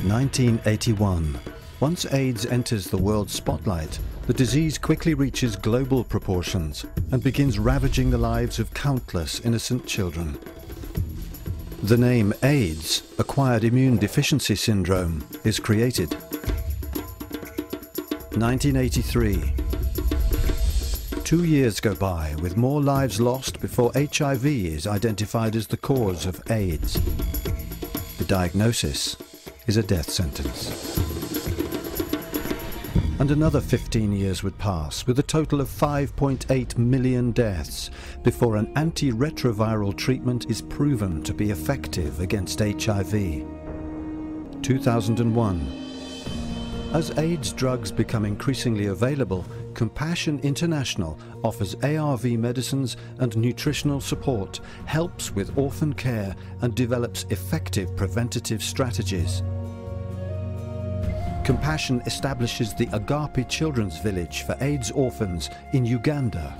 1981. Once AIDS enters the world spotlight, the disease quickly reaches global proportions and begins ravaging the lives of countless innocent children. The name AIDS, Acquired Immune Deficiency Syndrome, is created. 1983. 2 years go by with more lives lost before HIV is identified as the cause of AIDS. The diagnosis is a death sentence. And another 15 years would pass with a total of 5.8 million deaths before an antiretroviral treatment is proven to be effective against HIV. 2001. As AIDS drugs become increasingly available, Compassion International offers ARV medicines and nutritional support, helps with orphan care, and develops effective preventative strategies. Compassion establishes the Agape Children's Village for AIDS orphans in Uganda.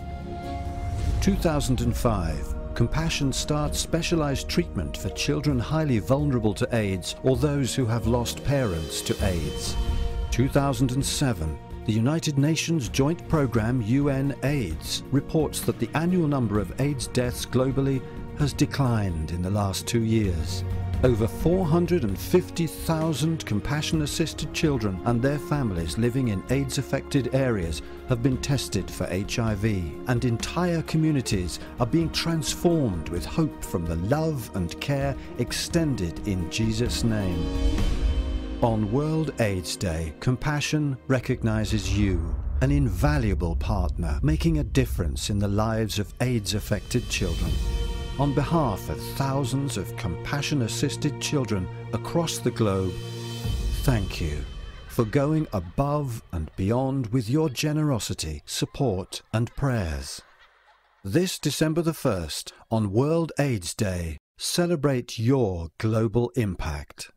2005. Compassion starts specialized treatment for children highly vulnerable to AIDS or those who have lost parents to AIDS. 2007. The United Nations Joint Programme UN-AIDS reports that the annual number of AIDS deaths globally has declined in the last 2 years. Over 450,000 compassion-assisted children and their families living in AIDS-affected areas have been tested for HIV, and entire communities are being transformed with hope from the love and care extended in Jesus' name. On World AIDS Day, Compassion recognizes you, an invaluable partner making a difference in the lives of AIDS-affected children. On behalf of thousands of compassion-assisted children across the globe, thank you for going above and beyond with your generosity, support and prayers. This December the 1st, on World AIDS Day, celebrate your global impact.